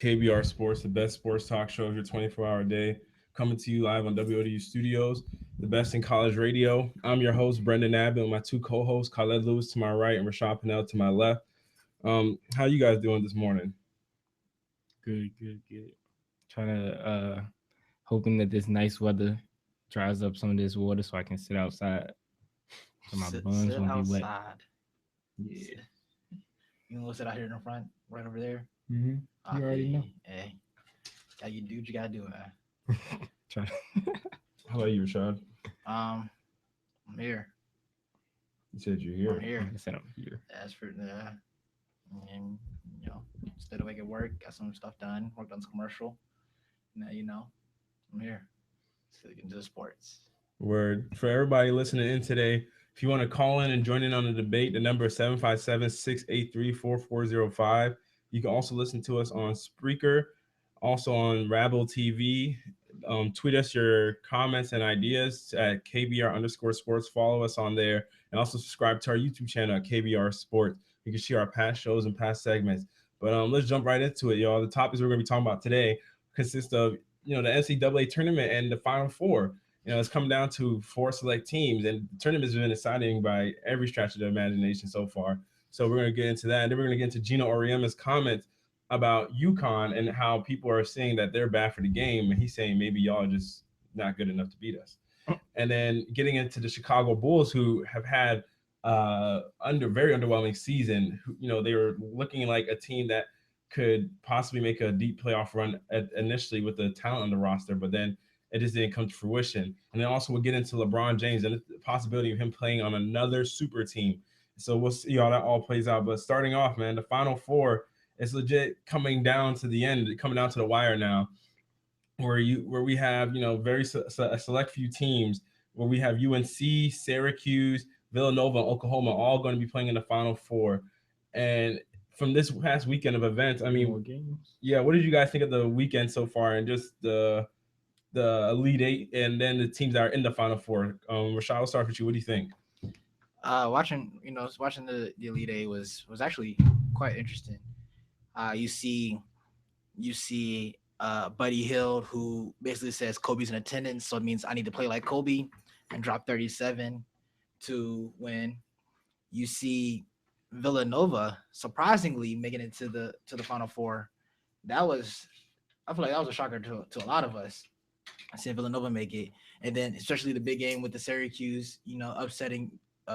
KBR Sports, the best sports talk show of your 24-hour day, coming to you live on WODU Studios, the best in college radio. I'm your host, Brendan Abbott, with my two co-hosts, Khaled Lewis to my right and Rashad Pinnell to my left. How you guys doing this morning? Good, good, good. Trying to hoping that this nice weather dries up some of this water so I can sit outside so my buns Sit won't be wet. outside. Yeah. Sit. You want to sit out here in the front, right over there? Mm-hmm. I You feel already you. know. Hey, how you do what you gotta do, man. Try. How about you, Rashad? Um, I'm here. You said you're I'm here. here. I said I'm here. As for the, and stayed awake at work, got some stuff done, worked on this commercial. Now I'm here. Let's get into the sports. Word. For everybody listening in today, if you want to call in and join in on the debate, the number is 757-683-4405. You can also listen to us on Spreaker, also on Rabble TV. Tweet us your comments and ideas at KBR underscore sports. Follow us on there and also subscribe to our YouTube channel at KBR Sports. You can see our past shows and past segments. But let's jump right into it, y'all. The topics we're going to be talking about today consist of the NCAA tournament and the Final Four. It's come down to four select teams, and the tournament's been exciting by every stretch of the imagination so far. So we're going to get into that, and then we're going to get into Geno Auriemma's comments about UConn and how people are saying that they're bad for the game, and he's saying maybe y'all are just not good enough to beat us. And then getting into the Chicago Bulls, who have had very underwhelming season. They were looking like a team that could possibly make a deep playoff run initially with the talent on the roster, but then it just didn't come to fruition. And then also we'll get into LeBron James and the possibility of him playing on another super team. So we'll see how that all plays out. But starting off, man, the Final Four is legit coming down to the end, coming down to the wire now, where we have very a select few teams where we have UNC, Syracuse, Villanova, and Oklahoma all going to be playing in the Final Four. And from this past weekend of events, I More mean, games. yeah, what did you guys think of the weekend so far and just the Elite Eight and then the teams that are in the Final Four? Rashad, I'll start with you. What do you think? Watching the Elite Eight was actually quite interesting. You see Buddy Hield, who basically says Kobe's in attendance, so it means I need to play like Kobe and drop 37 to win. You see Villanova surprisingly making it to the Final Four. That was I feel like that was a shocker to a lot of us. I said Villanova make it, and then especially the big game with the Syracuse, upsetting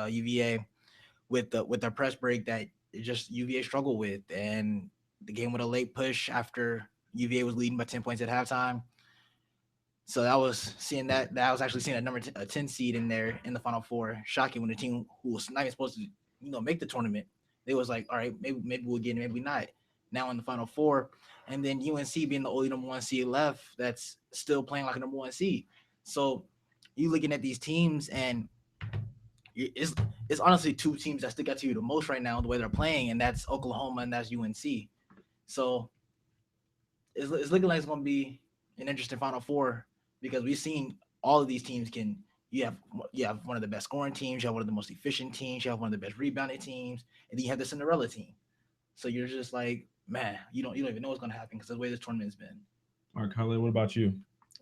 UVA with their press break that just UVA struggled with, and the game with a late push after UVA was leading by 10 points at halftime. So that was seeing that was actually seeing a 10 seed in there in the Final Four. Shocking when the team who was not even supposed to make the tournament, they was like, all right, maybe we'll get it, maybe not. Now in the Final Four, and then UNC being the only number one seed left, that's still playing like a number one seed. So you looking at these teams, and it's honestly two teams that stick out to you the most right now the way they're playing, and that's Oklahoma and that's UNC. So it's looking like it's going to be an interesting Final Four because we've seen all of these teams can. You have one of the best scoring teams, you have one of the most efficient teams, you have one of the best rebounding teams, and then you have the Cinderella team. So you're just like, man, you don't even know what's going to happen because of the way this tournament's been. All right, Khaled, what about you?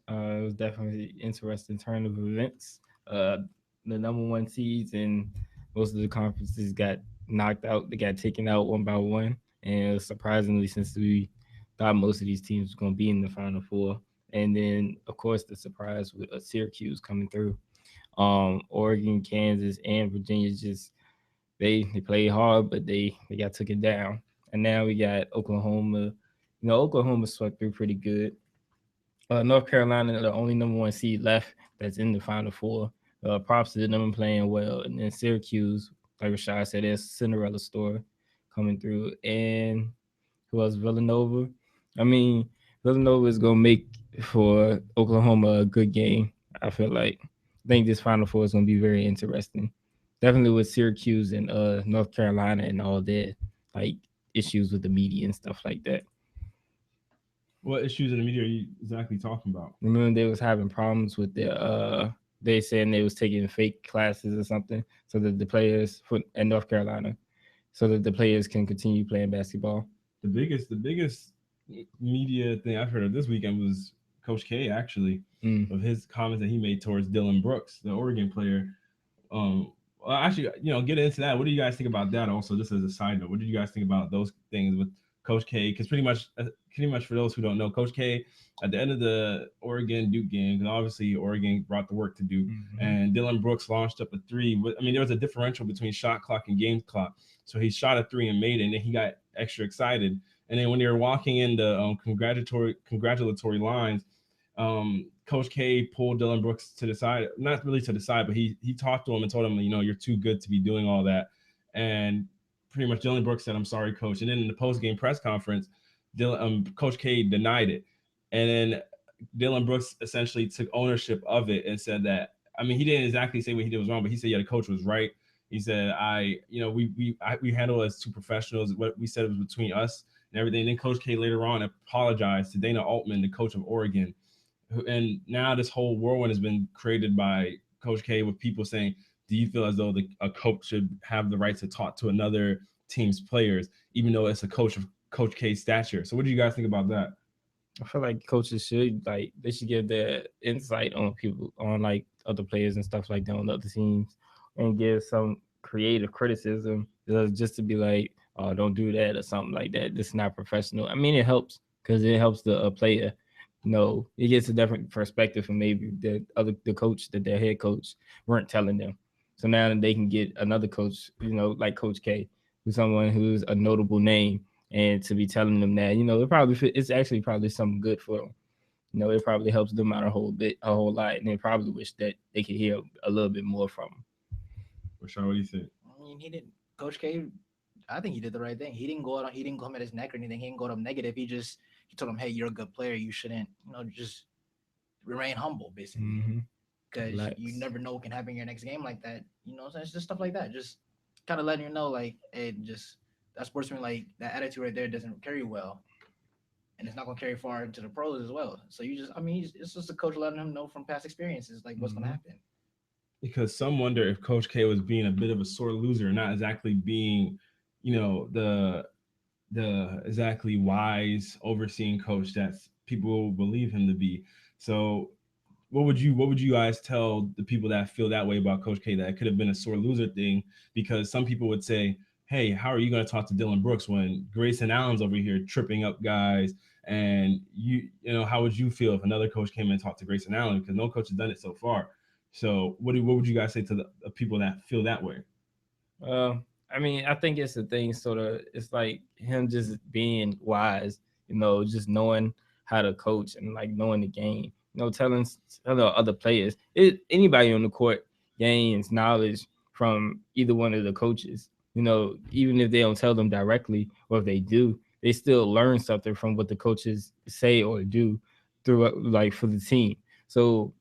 It was definitely interesting turn of events. Uh, the number one seeds and most of the conferences got knocked out. They got taken out one by one, and surprisingly, since we thought most of these teams were going to be in the Final Four, and then of course the surprise with Syracuse coming through. Oregon, Kansas, and Virginia just they played hard, but they got took it down. And now we got Oklahoma. Oklahoma swept through pretty good. North Carolina, the only number one seed left that's in the Final Four. Props to them playing well. And then Syracuse, like Rashad said, there's Cinderella story coming through. And who else? Villanova. I mean, Villanova is going to make for Oklahoma a good game. I feel like. I think this Final Four is going to be very interesting. Definitely with Syracuse and North Carolina and all that, like issues with the media and stuff like that. What issues in the media are you exactly talking about? Remember they was having problems with their they saying they was taking fake classes or something so that the players for in North Carolina so that the players can continue playing basketball. The biggest media thing I've heard of this weekend was Coach K actually, of his comments that he made towards Dylan Brooks, the Oregon player. Well, actually, get into that. What do you guys think about that? Also, just as a side note, what did you guys think about those things with Coach K? Because pretty much for those who don't know, Coach K at the end of the Oregon Duke game, because obviously Oregon brought the work to Duke, and Dylan Brooks launched up a three. I mean, there was a differential between shot clock and game clock, so he shot a three and made it, and then he got extra excited. And then when they were walking in the congratulatory lines, Coach K pulled Dylan Brooks to the side, not really to the side, but he talked to him and told him, you're too good to be doing all that. And pretty much Dylan Brooks said, "I'm sorry, coach." And then in the post game press conference, Coach K denied it. And then Dylan Brooks essentially took ownership of it and said that, I mean, he didn't exactly say what he did was wrong, but he said, yeah, the coach was right. He said, we handle it as two professionals. What we said was between us and everything. And then Coach K later on apologized to Dana Altman, the coach of Oregon. And now this whole whirlwind has been created by Coach K with people saying, do you feel as though a coach should have the right to talk to another team's players, even though it's a coach of Coach K's stature? So what do you guys think about that? I feel like coaches should they should give their insight on people, on like other players and stuff like that on other teams, and give some creative criticism just to be like, oh, don't do that or something like that. This is not professional. I mean, it helps because it helps the player. No, it gets a different perspective from maybe the coach that their head coach weren't telling them. So now that they can get another coach, like Coach K, who's someone who's a notable name, and to be telling them that, it's actually probably something good for them. It probably helps them out a whole lot, and they probably wish that they could hear a little bit more from them. Rashad, what do you think? I mean, he didn't. Coach K, I think he did the right thing. He didn't go out. He didn't come at his neck or anything. He didn't go to him negative. He told him, "Hey, you're a good player. You shouldn't, just remain humble, basically, because you never know what can happen in your next game like that. So it's just stuff like that. Just kind of letting you know, like, hey, just that sportsman, like that attitude right there doesn't carry well, and it's not gonna carry far into the pros as well. So it's just a coach letting him know from past experiences, like what's gonna happen. Because some wonder if Coach K was being a bit of a sore loser, not exactly being, the exactly wise overseeing coach that people believe him to be. So what would you guys tell the people that feel that way about Coach K, that it could have been a sore loser thing? Because some people would say, hey, how are you going to talk to Dylan Brooks when Grayson Allen's over here tripping up guys? And how would you feel if another coach came and talked to Grayson Allen? Because no coach has done it so far. So what would you guys say to the people that feel that way? I mean, I think it's a thing, sort of, it's like him just being wise, just knowing how to coach and like knowing the game, telling other players. Anybody on the court gains knowledge from either one of the coaches, even if they don't tell them directly, or if they do, they still learn something from what the coaches say or do through, like, for the team. So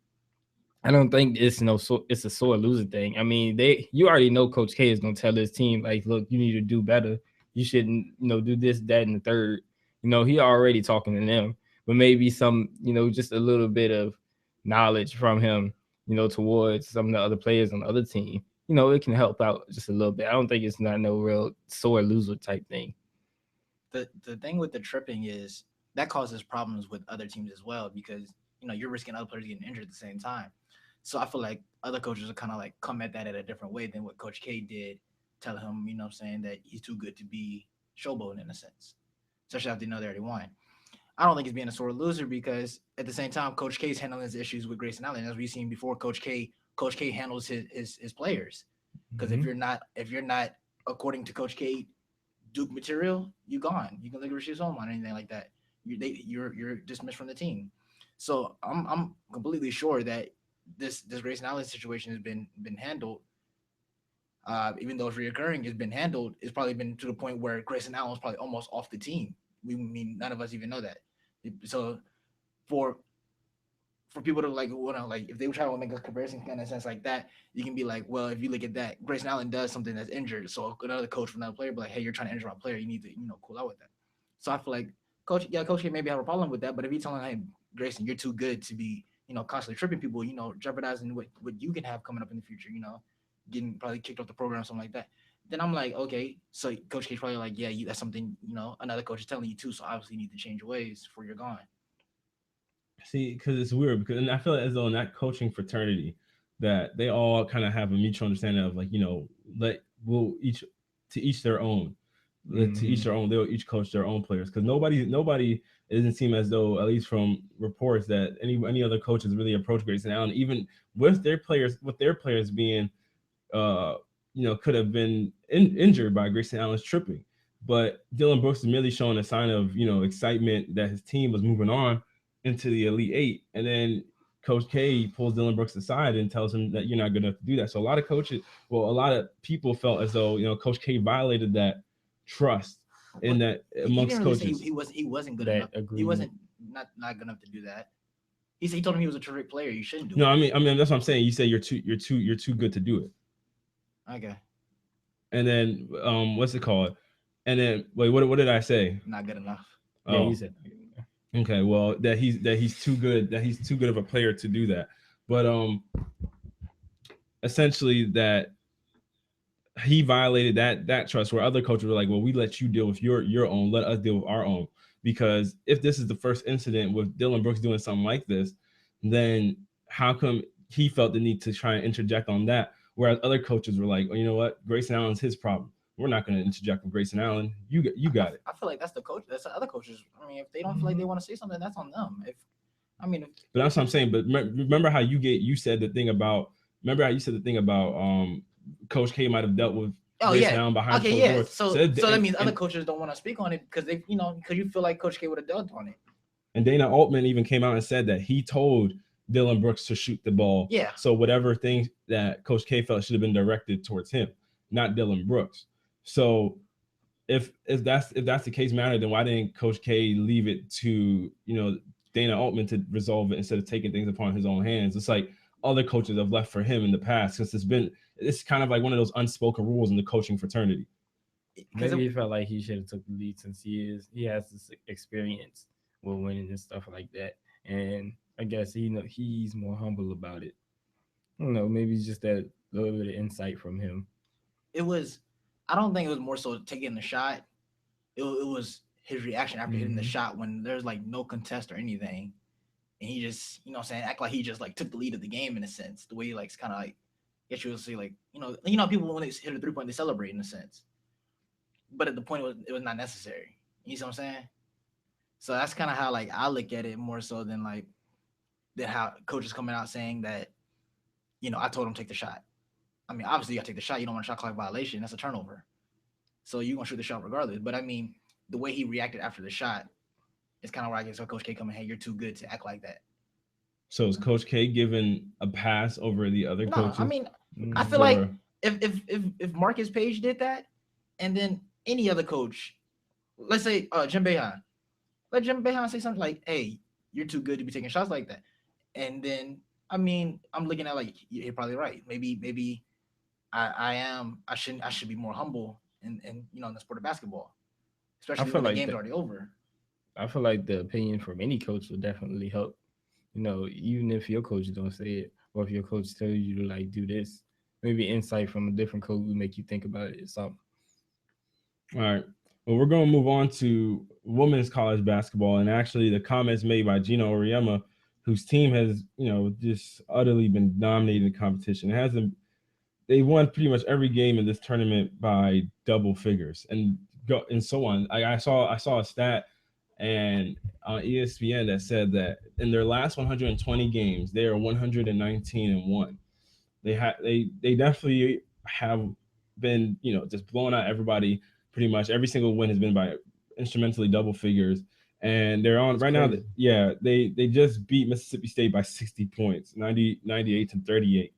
I don't think it's a sore loser thing. I mean, you already know Coach K is gonna tell his team, like, look, you need to do better. You shouldn't, do this, that, and the third. He already talking to them, but maybe some, just a little bit of knowledge from him, towards some of the other players on the other team. It can help out just a little bit. I don't think it's not no real sore loser type thing. The thing with the tripping is that causes problems with other teams as well, because you're risking other players getting injured at the same time. So I feel like other coaches are kind of like come at that in a different way than what Coach K did, tell him, saying that he's too good to be showboating in a sense, especially after they already won. I don't think he's being a sore loser, because at the same time, Coach K's handling his issues with Grayson Allen. As we've seen before, Coach K handles his players. Because if you're not according to Coach K Duke material, you gone. You can look at home on anything like that. You're dismissed from the team. So I'm completely sure that this Grayson Allen situation has been handled. Even though it's reoccurring, it's been handled. It's probably been to the point where Grayson Allen was probably almost off the team. None of us even know that. So for people to if they were trying to make a comparison kind of sense like that, you can be like, well, if you look at that, Grayson Allen does something that's injured, so another coach from another player be like, hey, you're trying to injure my player, you need to cool out with that. So I feel like Coach K maybe have a problem with that, but if he's telling, hey, Grayson, you're too good to be constantly tripping people, jeopardizing what you can have coming up in the future, getting probably kicked off the program, something like that. Then I'm like, okay, so Coach K's probably like, yeah, that's something another coach is telling you too. So obviously you need to change your ways before you're gone. See, because it's weird because and I feel as though in that coaching fraternity that they all kind of have a mutual understanding of like let we'll each to each their own, to each their own. They'll each coach their own players because nobody it doesn't seem as though at least from reports that any other coaches really approach Grayson Allen even with their players being uh, could have been injured by Grayson Allen's tripping. But Dylan Brooks is merely showing a sign of, excitement that his team was moving on into the Elite Eight. And then Coach K pulls Dylan Brooks aside and tells him that you're not good enough to do that. So a lot of a lot of people felt as though, Coach K violated that trust in that He amongst didn't really coaches. say he wasn't good enough. Agreement. He wasn't not good enough to do that. He told him he was a terrific player. You shouldn't do it. No, I mean that's what I'm saying. You say you're too good to do it. Okay. And then what's it called? And then wait, what did I say? Not good enough. Yeah, Oh, you said. okay. Well, that he's too good of a player to do that. But essentially that he violated that trust where other coaches were like, well, we let you deal with your own, let us deal with our own. Because if this is the first incident with Dylan Brooks doing something like this, then how come he felt the need to try and interject on that? Whereas other coaches were like, oh, you know what? Grayson Allen's his problem. We're not going to interject with Grayson Allen. You got it. I feel like that's the coach. That's the other coaches. I mean, if they don't feel like they want to say something, that's on them. But that's what I'm saying. But remember how you said the thing about Coach K might have dealt with Grayson Allen behind closed doors. So that means other coaches don't want to speak on it because because you feel like Coach K would have dealt on it. And Dana Altman even came out and said that he told Dylan Brooks to shoot the ball. Yeah. So whatever things that Coach K felt should have been directed towards him, not Dylan Brooks. So if that's the case matter, then why didn't Coach K leave it to Dana Altman to resolve it instead of taking things upon his own hands? It's like other coaches have left for him in the past because it's kind of like one of those unspoken rules in the coaching fraternity. Maybe he felt like he should have took the lead since he has this experience with winning and stuff like that, and I guess he's more humble about it. I don't know, maybe it's just that little bit of insight from him. I don't think it was more so taking the shot. It was his reaction after hitting the shot when there's like no contest or anything, and he just act like he just like took the lead of the game in a sense. The way he like kind of like, I guess you would say like people when they hit a 3-point they celebrate in a sense, but at the point it was not necessary. You see what I'm saying? So that's kind of how like I look at it more so than how coaches coming out saying that, I told him take the shot. I mean, obviously you gotta take the shot. You don't want a shot clock violation. That's a turnover. So you're gonna shoot the shot regardless. But I mean, the way he reacted after the shot is kind of where I guess Coach K coming, hey, you're too good to act like that. So is Coach K given a pass over the other coaches? I mean, I feel like if Marcus Page did that, and then any other coach, let's say Jim Boeheim, let Jim Boeheim say something like, hey, you're too good to be taking shots like that. And then, I mean, I'm looking at like, you're probably right. Maybe I should be more humble in the sport of basketball, especially when the game's already over. I feel like the opinion from any coach will definitely help. Even if your coach don't say it, or if your coach tells you to like do this, maybe insight from a different coach will make you think about it or something. All right. Well, we're going to move on to women's college basketball, and actually the comments made by Geno Auriemma, whose team has, just utterly been dominating the competition. They won pretty much every game in this tournament by double figures and so on. I saw a stat and on ESPN that said that in their last 120 games, they are 119-1. They definitely have been, just blowing out everybody. Pretty much every single win has been by instrumentally double figures. And they're on right now. They just beat Mississippi State by 60 points, 98-38.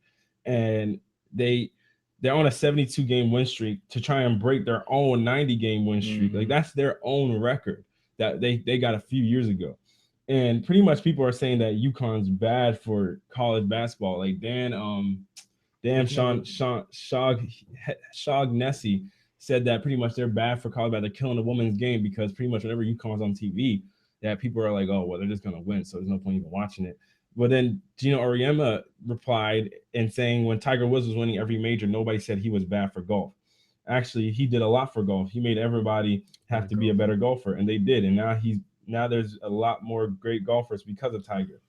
And they're on a 72-game win streak to try and break their own 90-game win streak. Mm-hmm. Like that's their own record that they got a few years ago. And pretty much people are saying that UConn's bad for college basketball. Like Shaughnessy said that pretty much they're bad for college basketball. They're killing the women's game because pretty much whenever UConn's on TV, that people are like, oh, well, they're just going to win, so there's no point even watching it. But then Geno Auriemma replied and saying when Tiger Woods was winning every major, nobody said he was bad for golf. actually he did a lot for golf. He made everybody have to be a better golfer, and they did. And now there's a lot more great golfers because of Tiger.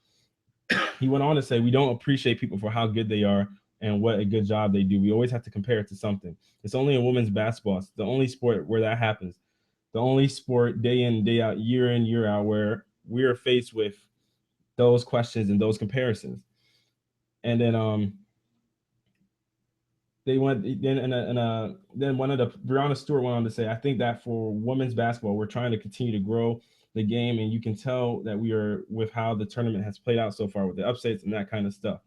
He went on to say, we don't appreciate people for how good they are and what a good job they do. We always have to compare it to something. It's only in women's basketball. It's the only sport where that happens. The only sport day in, day out, year in, year out, where we are faced with those questions and those comparisons. And they went then one of the Brianna Stewart went on to say, I think that for women's basketball, we're trying to continue to grow the game, and you can tell that we are with how the tournament has played out so far with the upsets and that kind of stuff.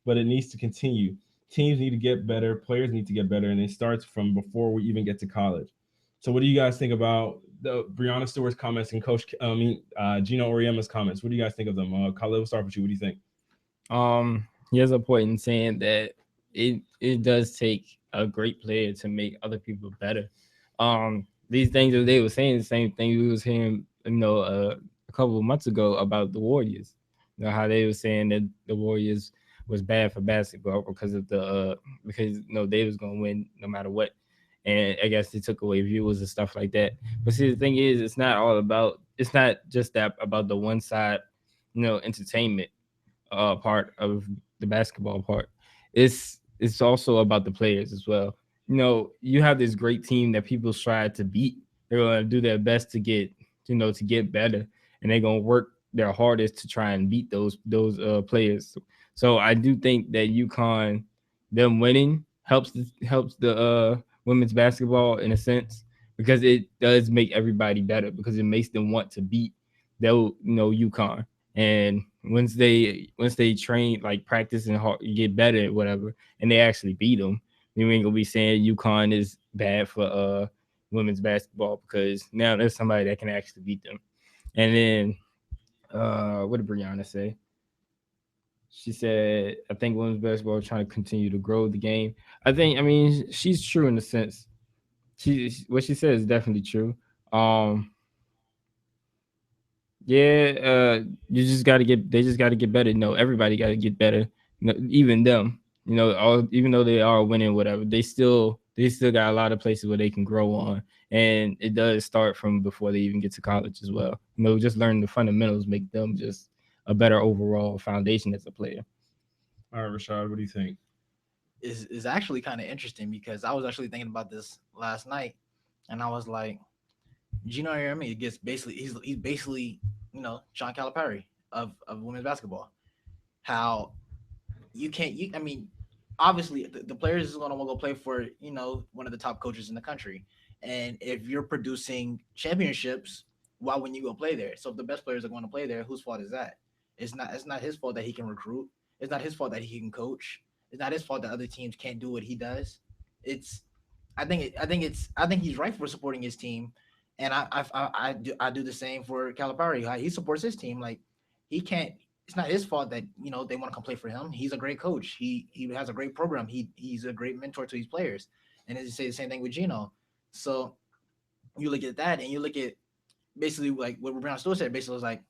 But it needs to continue. Teams need to get better, players need to get better, and it starts from before we even get to college. So, what do you guys think about the Brianna Stewart's comments and Geno Auriemma's comments? What do you guys think of them? Khalil, we'll start with you. What do you think? He has a point in saying that it does take a great player to make other people better. These things that they were saying, the same thing we was hearing, a couple of months ago about the Warriors. How they were saying that the Warriors was bad for basketball because of because they was gonna win no matter what. And I guess they took away viewers and stuff like that. But see, the thing is, it's not just that about the one side, entertainment part of the basketball part. It's also about the players as well. You have this great team that people strive to beat. They're gonna do their best to get better, and they're gonna work their hardest to try and beat those players. So I do think that UConn, them winning helps the women's basketball in a sense, because it does make everybody better, because it makes them want to beat UConn. And once they train, like practice and get better at whatever, and they actually beat them, you ain't gonna be saying UConn is bad for women's basketball, because now there's somebody that can actually beat them. And then what did Brianna say? She said, I think women's basketball is trying to continue to grow the game. I mean, she's true in the sense. What she said is definitely true. Yeah, you just got to they just got to get better. No, everybody got to get better. Even them, even though they are winning, whatever, they still got a lot of places where they can grow on. And it does start from before they even get to college as well. Just learning the fundamentals make them just a better overall foundation as a player. All right, Rashad, what do you think? Is actually kind of interesting, because I was actually thinking about this last night, and I was like, Geno Auriemma gets he's basically Sean Calipari of women's basketball. How I mean, obviously the players is gonna want to go play for one of the top coaches in the country, and if you're producing championships, why wouldn't you go play there? So if the best players are going to play there, whose fault is that? It's not his fault that he can recruit. It's not his fault that he can coach. It's not his fault that other teams can't do what he does. It's I think he's right for supporting his team, and I do the same for Calipari. He supports his team. Like, he can't. It's not his fault that they want to come play for him. He's a great coach. He has a great program. He's a great mentor to his players, and they say the same thing with Geno. So you look at that, and you look at basically like what Brown still said. Basically, was like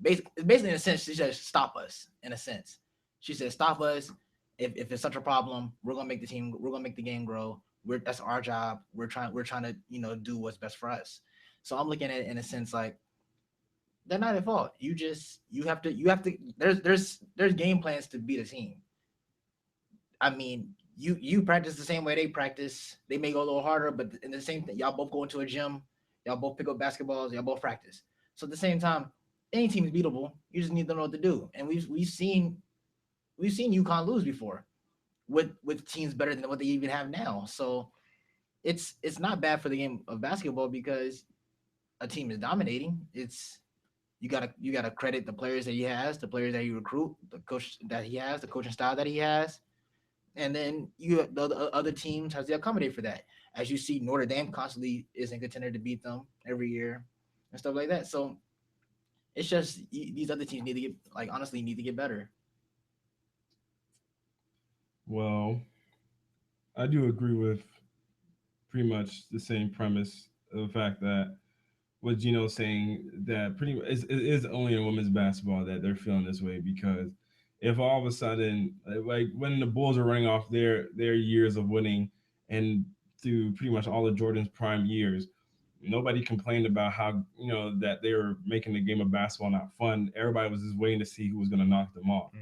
basically in a sense, she said stop us. In a sense, she said stop us. If it's such a problem, we're gonna make the game grow. That's our job. We're trying to do what's best for us. So I'm looking at it in a sense like they're not at fault. You have to there's game plans to beat a team. I mean, you practice the same way they practice. They may go a little harder, but in the same thing, y'all both go into a gym, y'all both pick up basketballs, y'all both practice. So at the same time, any team is beatable. You just need to know what to do. And we've seen UConn lose before with teams better than what they even have now. So it's not bad for the game of basketball, because a team is dominating. It's you gotta credit the players that he has, the players that he recruit, the coach that he has, the coaching style that he has, and then the other teams has to accommodate for that. As you see, Notre Dame constantly is in contender to beat them every year and stuff like that. So it's just these other teams need to get honestly need to get better. Well, I do agree with pretty much the same premise of the fact that what Gino's saying, that pretty much it is only in women's basketball that they're feeling this way, because if all of a sudden, like when the Bulls are running off their years of winning, and through pretty much all of Jordan's prime years, nobody complained about how, that they were making the game of basketball not fun. Everybody was just waiting to see who was going to knock them off.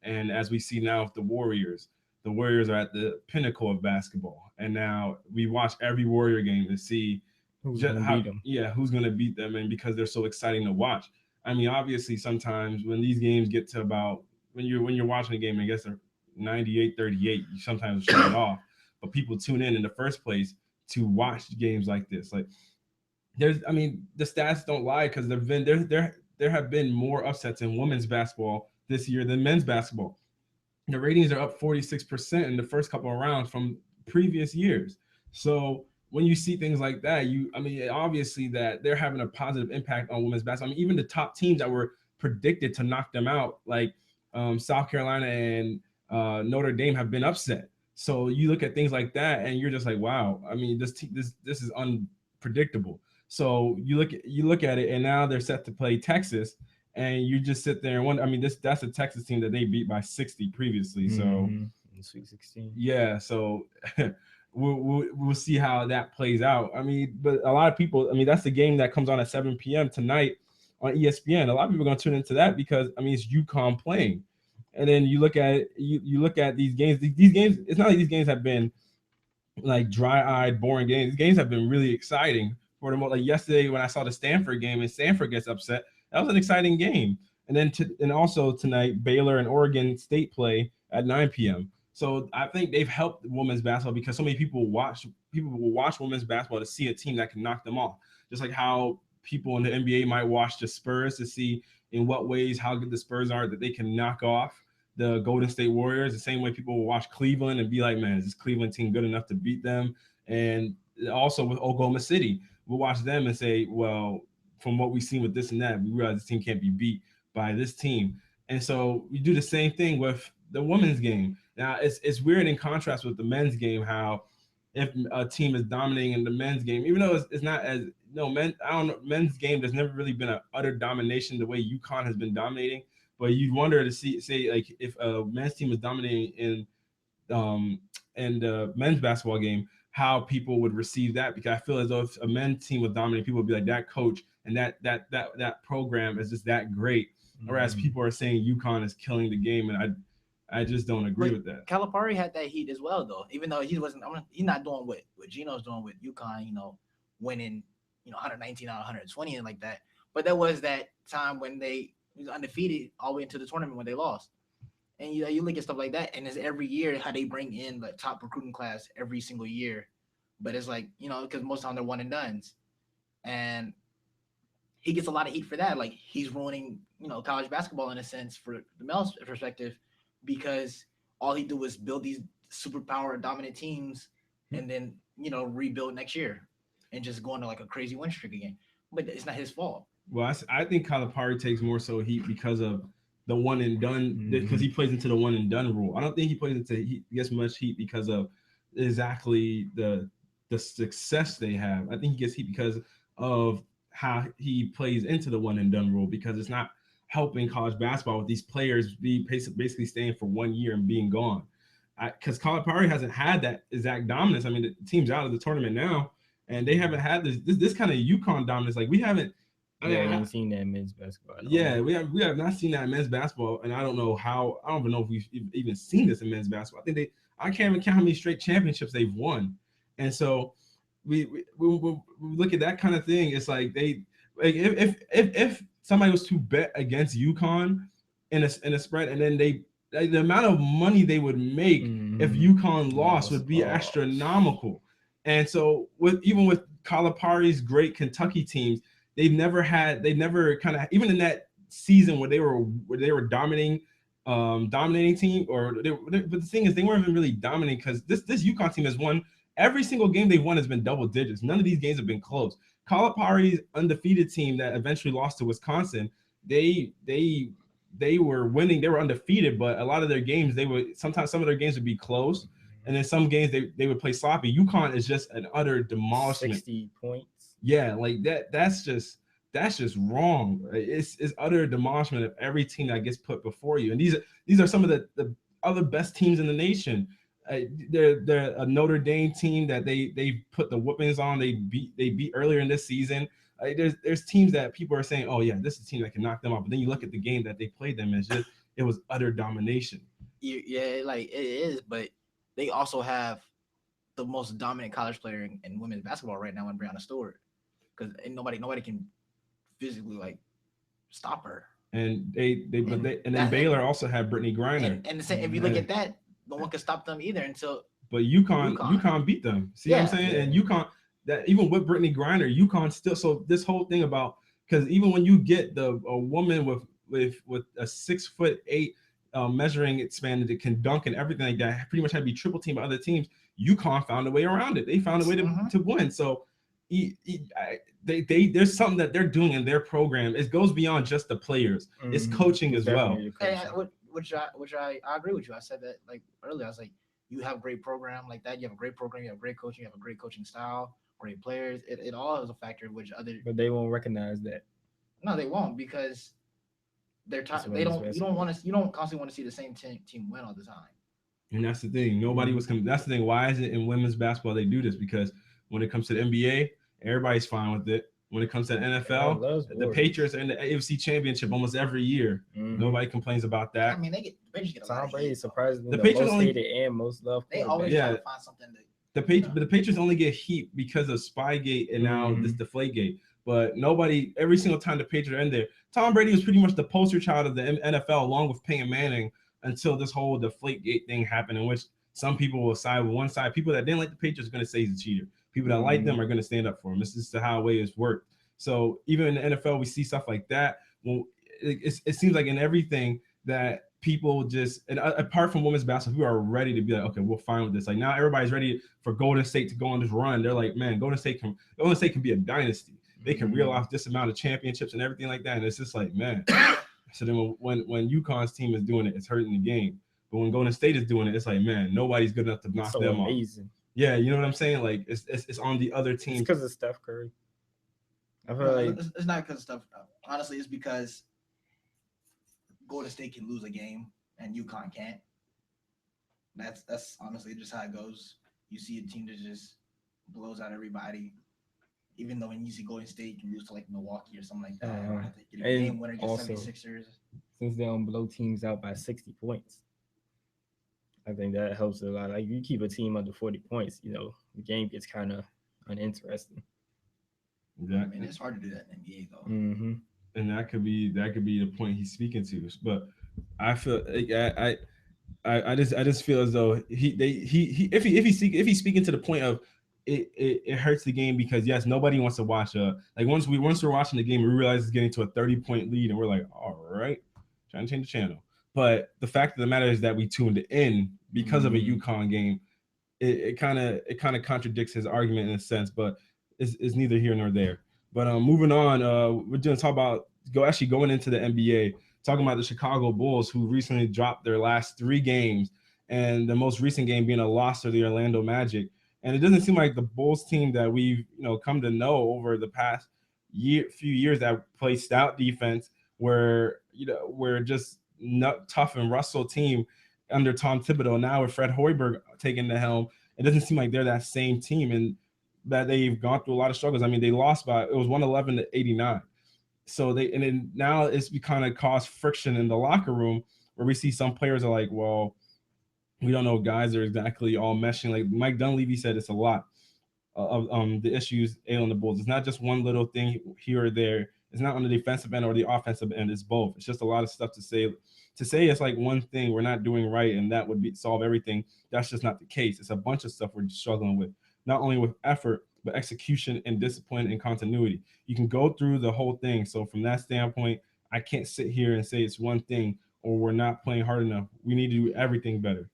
And as we see now with the Warriors are at the pinnacle of basketball. And now we watch every Warrior game to see Who's going to beat them? Yeah, who's going to beat them, and because they're so exciting to watch. I mean, obviously, sometimes when these games get to about when you're watching a game, I guess they're 98-38, you sometimes shut it off. But people tune in the first place to watch games like this. Like the stats don't lie, because there have been more upsets in women's basketball this year than men's basketball. The ratings are up 46% in the first couple of rounds from previous years. So when you see things like that, obviously that they're having a positive impact on women's basketball. I mean, even the top teams that were predicted to knock them out, like South Carolina and Notre Dame, have been upset. So you look at things like that, and you're just like, wow. I mean, this is unpredictable. So you look at it, and now they're set to play Texas, and you just sit there and wonder. I mean, that's a Texas team that they beat by 60 previously. So in Sweet 16. Yeah. So we'll see how that plays out. I mean, but a lot of people. I mean, that's the game that comes on at 7 p.m. tonight on ESPN. A lot of people are going to tune into that because it's UConn playing. And then you look at you look at these games. These games. It's not like these games have been like dry-eyed, boring games. These games have been really exciting for the most. Like yesterday when I saw the Stanford game and Stanford gets upset, that was an exciting game. And then and also tonight, Baylor and Oregon State play at 9 p.m. So I think they've helped women's basketball because so many people will watch women's basketball to see a team that can knock them off. Just like how people in the NBA might watch the Spurs to see in what ways how good the Spurs are that they can knock off the Golden State Warriors. The same way people will watch Cleveland and be like, man, is this Cleveland team good enough to beat them? And also with Oklahoma City, we'll watch them and say, well, from what we've seen with this and that, we realize this team can't be beat by this team. And so we do the same thing with the women's game. Now, it's weird in contrast with the men's game, how if a team is dominating in the men's game, even though it's not as men's game, there's never really been an utter domination the way UConn has been dominating. But you'd wonder to say like if a men's team is dominating in the men's basketball game, how people would receive that, because I feel as though if a men's team was dominating, people would be like, that coach and that program is just that great. Whereas people are saying UConn is killing the game, and I just don't agree with that. Calipari had that heat as well, though. Even though he's not doing what Geno's doing with UConn, winning 119 out of 120 and like that. But there was that time when they was undefeated all the way into the tournament when they lost. And you look at stuff like that, and it's every year how they bring in the top recruiting class every single year. But it's like, because most of the time they're one and dones. And he gets a lot of heat for that. Like, he's ruining, college basketball in a sense for the male's perspective, because all he do is build these superpower dominant teams and then, rebuild next year and just go into like a crazy win streak again. But it's not his fault. Well, I think Calipari takes more so heat because of the one and done, because he plays into the one and done rule. I don't think he gets much heat because of exactly the success they have. I think he gets heat because of how he plays into the one and done rule, because it's not helping college basketball with these players basically staying for 1 year and being gone. Because Calipari hasn't had that exact dominance. I mean, the team's out of the tournament now, and they haven't had this kind of UConn dominance. Like, we haven't. I haven't seen that in men's basketball. Yeah, we have not seen that in men's basketball, and I don't even know if we've even seen this in men's basketball. I can't even count how many straight championships they've won, and so we look at that kind of thing. It's like if somebody was to bet against UConn in a spread, and then the amount of money they would make if UConn lost would be astronomical. And so even with Calipari's great Kentucky teams, they've never kind of, even in that season where they were dominating team, but the thing is they weren't even really dominating, because this UConn team has won every single game they've won has been double digits. None of these games have been close. Calipari's undefeated team that eventually lost to Wisconsin, they were winning, they were undefeated, but a lot of their games sometimes some of their games would be close, and then some games they would play sloppy. UConn is just an utter demolishment. 60 points. Yeah, like that's just wrong. It's utter demolishment of every team that gets put before you. And these are some of the other best teams in the nation. They're a Notre Dame team that they put the whoopings on. They beat earlier in this season. There's teams that people are saying, oh yeah, this is a team that can knock them out. But then you look at the game that they played them, it's just it was utter domination. Yeah, like it is, but they also have the most dominant college player in women's basketball right now in Breanna Stewart, because nobody can physically like stop her. And then that- Baylor also had Brittany Griner. And the same, if you look at that, no one can stop them either until. But UConn beat them. See what I'm saying? Yeah. And UConn, that even with Brittany Griner, UConn still. So this whole thing about, because even when you get a woman with a 6'8" measuring span that can dunk and everything like that, pretty much had to be triple teamed by other teams. UConn found a way around it. They found a way to win. So there's something that they're doing in their program. It goes beyond just the players. It's coaching as well. Which I agree with you. I said that like earlier. I was like, you have a great program like that. You have a great program. You have great coaching. You have a great coaching style. Great players. It all is a factor. Which other. But they won't recognize that. No, they won't, because they're they don't. You don't want to. You don't constantly want to see the same team win all the time. And that's the thing. Nobody was coming. That's the thing. Why is it in women's basketball they do this? Because when it comes to the NBA, everybody's fine with it. When it comes to the NFL, the Patriots are in the AFC Championship almost every year. Nobody complains about that. I mean, the Patriots get a Tom Brady is surprisingly the Patriots most only hated and most loved. They always try to find something to. But the Patriots only get heat because of Spygate and now this Deflategate. But nobody, every single time the Patriots are in there, Tom Brady was pretty much the poster child of the NFL, along with Peyton Manning, until this whole Deflategate thing happened, in which some people will side with one side. People that didn't like the Patriots are going to say he's a cheater. People that like them are going to stand up for him. This is how the way it's worked. So even in the NFL, we see stuff like that. Well, it seems like in everything that people just, and apart from women's basketball, who are ready to be like, okay, we'll fine with this. Like now everybody's ready for Golden State to go on this run. They're like, man, Golden State can be a dynasty. They can reel off this amount of championships and everything like that. And it's just like, man. So then when UConn's team is doing it, it's hurting the game. But when Golden State is doing it, it's like, man, nobody's good enough to knock them off. Yeah, you know what I'm saying? Like it's on the other team. It's because of Steph Curry. I feel like it's not because of stuff. Honestly, it's because Golden State can lose a game and UConn can't. That's honestly just how it goes. You see a team that just blows out everybody. Even though when you see Golden State can lose to like Milwaukee or something like that, get a game winner against 76ers. Since they don't blow teams out by 60 points, I think that helps a lot. Like you keep a team under 40 points, you know, the game gets kind of uninteresting. Yeah, I mean, it's hard to do that in the NBA though. And that could be the point he's speaking to. But I feel I just feel as though if he's speaking to the point of it hurts the game, because yes, nobody wants to watch like once we're watching the game, we realize it's getting to a 30-point lead and we're like, all right, trying to change the channel. But the fact of the matter is that we tuned in because of a UConn game. It kind of contradicts his argument in a sense, but it's neither here nor there. But moving on, we're going to talk about going into the NBA, talking about the Chicago Bulls, who recently dropped their last 3 games, and the most recent game being a loss to the Orlando Magic. And it doesn't seem like the Bulls team that we've come to know over the past few years that play stout defense, we're just not tough and Russell team under Tom Thibodeau. Now with Fred Hoiberg taking the helm, it doesn't seem like they're that same team, and that they've gone through a lot of struggles. I mean, they lost by, it was 111-89. So now it's kind of caused friction in the locker room, where we see some players are like, well, we don't know, guys are exactly all meshing. Like Mike Dunleavy said, it's a lot of the issues ailing the Bulls. It's not just one little thing here or there. It's not on the defensive end or the offensive end. It's both. It's just a lot of stuff to say. To say it's like one thing we're not doing right and that would solve everything. That's just not the case. It's a bunch of stuff we're struggling with, not only with effort, but execution and discipline and continuity. You can go through the whole thing. So from that standpoint, I can't sit here and say it's one thing or we're not playing hard enough. We need to do everything better.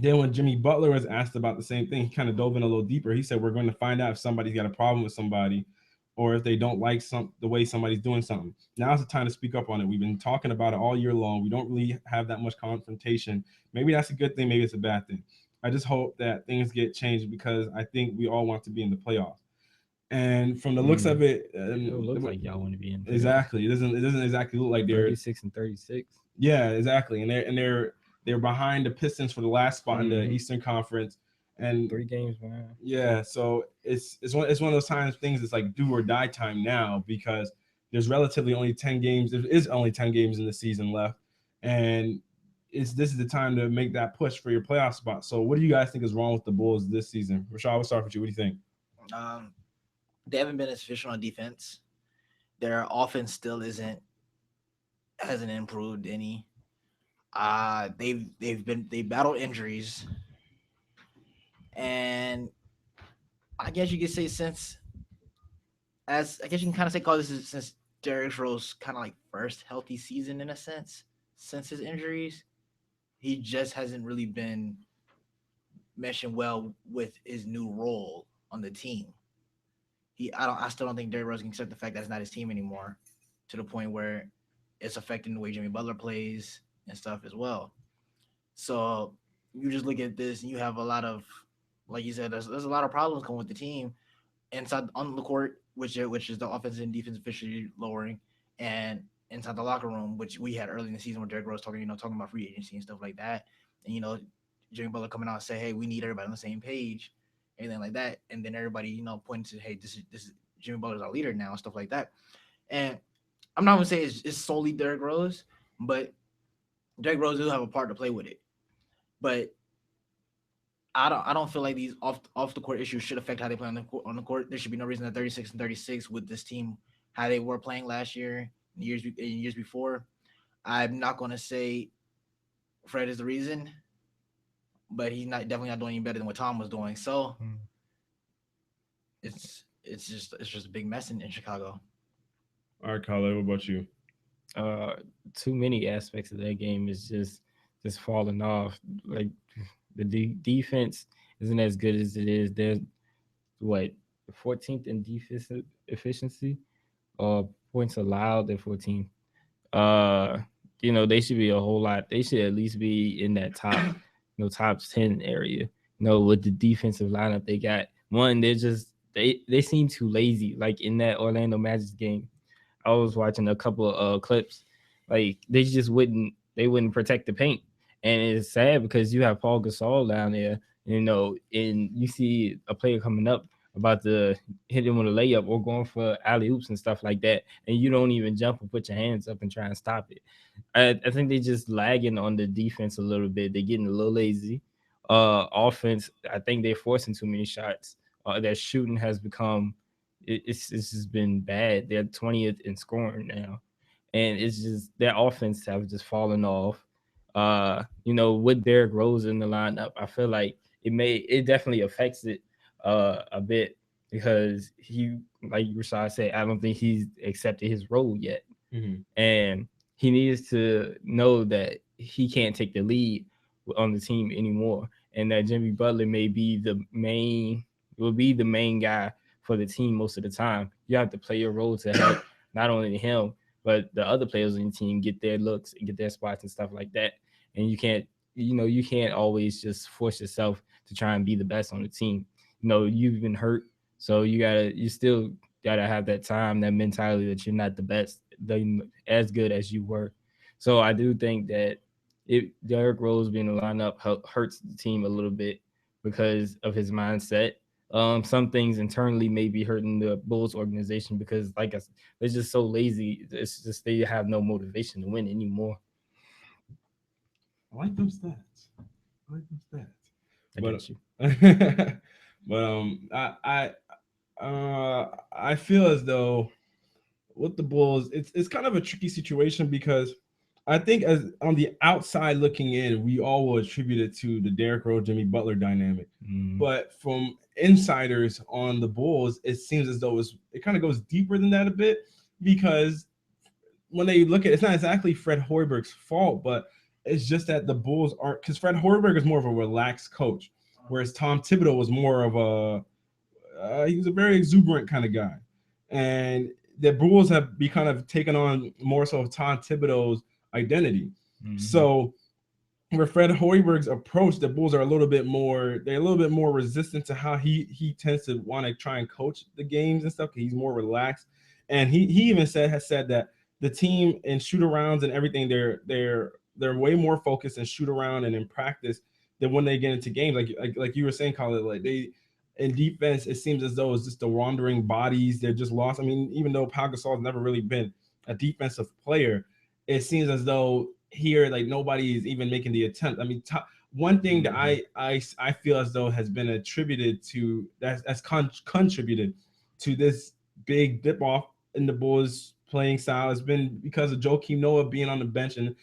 Then when Jimmy Butler was asked about the same thing, he kind of dove in a little deeper. He said, we're going to find out if somebody's got a problem with somebody or if they don't like the way somebody's doing something. Now's the time to speak up on it. We've been talking about it all year long. We don't really have that much confrontation. Maybe that's a good thing. Maybe it's a bad thing. I just hope that things get changed, because I think we all want to be in the playoffs. And from the looks of it, it looks like y'all want to be in. Exactly. It doesn't exactly look like they're 36 and 36. Yeah, exactly. And They're behind the Pistons for the last spot in the Eastern Conference, and 3 games behind. Yeah, so it's one of those things. It's like do or die time now because there's relatively only 10 games. There is only 10 games in the season left, and this is the time to make that push for your playoff spot. So, what do you guys think is wrong with the Bulls this season? Rashad, we'll start with you. What do you think? They haven't been as efficient on defense. Their offense still hasn't improved any. They battled injuries, and I guess you could say I guess you can kind of say call this since Derrick Rose kind of like first healthy season in a sense since his injuries. He just hasn't really been meshing well with his new role on the team. I still don't think Derrick Rose can accept the fact that it's not his team anymore, to the point where it's affecting the way Jimmy Butler plays and stuff as well. So you just look at this and you have a lot of, like you said, there's a lot of problems coming with the team inside on the court, which is the offensive and defensive efficiency lowering, and inside the locker room, which we had early in the season when Derrick Rose talking about free agency and stuff like that, and Jimmy Butler coming out and say, hey, we need everybody on the same page, anything like that, and then everybody pointing to, hey, this is Jimmy Butler's our leader now and stuff like that. And I'm not gonna say it's solely Derrick Rose, but Derrick Rose do have a part to play with it. But I don't feel like these off the court issues should affect how they play on the court. There should be no reason that 36 and 36 with this team, how they were playing last year and years before. I'm not going to say Fred is the reason, but he's definitely not doing any better than what Tom was doing. So it's just a big mess in Chicago. All right, Kyle, what about you? Too many aspects of that game is just falling off. Like the defense isn't as good as it is. They're 14th in defensive efficiency, points allowed. They're 14th. They should be a whole lot. They should at least be in that top, top 10 area. With the defensive lineup they got. One, they're just they seem too lazy. Like in that Orlando Magic game, I was watching a couple of clips. Like they just wouldn't protect the paint. And it's sad because you have Paul Gasol down there, and you see a player coming up about to hit him with a layup or going for alley-oops and stuff like that, and you don't even jump or put your hands up and try and stop it. I think they just lagging on the defense a little bit. They're getting a little lazy. Offense, I think they're forcing too many shots. Their shooting has become it's just been bad. They're 20th in scoring now, and it's just their offense have just fallen off. With Derrick Rose in the lineup, I feel like it definitely affects it a bit because he, like Rashad said, I don't think he's accepted his role yet. And he needs to know that he can't take the lead on the team anymore, and that Jimmy Butler will be the main guy for the team most of the time. You have to play your role to help not only him but the other players on the team get their looks and get their spots and stuff like that. And you can't always just force yourself to try and be the best on the team. You've been hurt, so you still gotta have that time, that mentality that you're not the best, as good as you were. So I do think that Derrick Rose being in the lineup hurts the team a little bit because of his mindset. Some things internally may be hurting the Bulls organization because, like I said, they're just so lazy. It's just they have no motivation to win anymore. I like them stats. I got you. But I feel as though with the Bulls, it's kind of a tricky situation because I think as on the outside looking in, we all will attribute it to the Derrick Rose Jimmy Butler dynamic. But from insiders on the Bulls, it seems as though it kind of goes deeper than that a bit, because when they look at it's not exactly Fred Hoiberg's fault, but it's just that the Bulls aren't, because Fred Hoiberg is more of a relaxed coach, whereas Tom Thibodeau was more of he was a very exuberant kind of guy. And the Bulls have kind of taken on more so of Tom Thibodeau's identity. So where Fred Hoiberg's approach, the Bulls are a little bit more resistant to how he tends to want to try and coach the games and stuff. He's more relaxed. And he even has said that the team in shoot arounds and everything, they're they're way more focused and shoot around and in practice than when they get into games. Like you were saying, Colin, like they in defense, it seems as though it's just the wandering bodies. They're just lost. I mean, even though Pau Gasol's never really been a defensive player, it seems as though here like nobody is even making the attempt. I mean, one thing that I feel as though has been attributed to that's contributed to this big dip off in the Bulls playing style has been because of Joakim Noah being on the bench and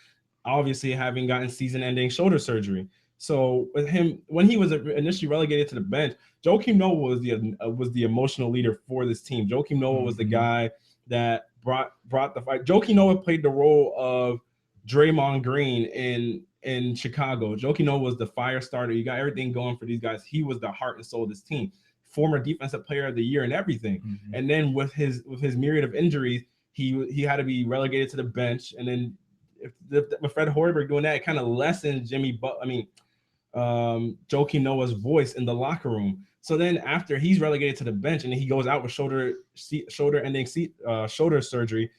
obviously having gotten season-ending shoulder surgery. So with him, when he was initially relegated to the bench, Joakim Noah was the emotional leader for this team. Joakim Noah was the guy that brought the fight. Joakim Noah played the role of Draymond Green in Chicago. Joakim Noah was the fire starter. You got everything going for these guys. He was the heart and soul of this team. Former defensive player of the year and everything. And then with his myriad of injuries, he had to be relegated to the bench. And then with Fred Hoiberg doing that, it kind of lessened Joakim Noah's voice in the locker room. So then after he's relegated to the bench and he goes out with shoulder surgery,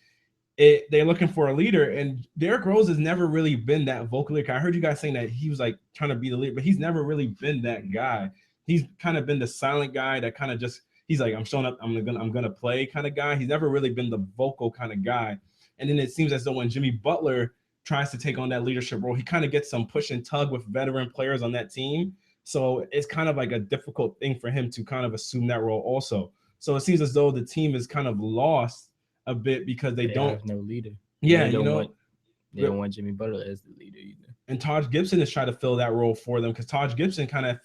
they're looking for a leader. And Derrick Rose has never really been that vocal leader. I heard you guys saying that he was like trying to be the leader, but he's never really been that guy. He's kind of been the silent guy that kind of just he's like, I'm showing up, I'm gonna play kind of guy. He's never really been the vocal kind of guy. And then it seems as though when Jimmy Butler tries to take on that leadership role, he kind of gets some push and tug with veteran players on that team. So it's kind of like a difficult thing for him to kind of assume that role also. So it seems as though the team is kind of lost a bit because they don't have no leader. Yeah, they don't want Jimmy Butler as the leader either. And Taj Gibson is trying to fill that role for them because Taj Gibson kind of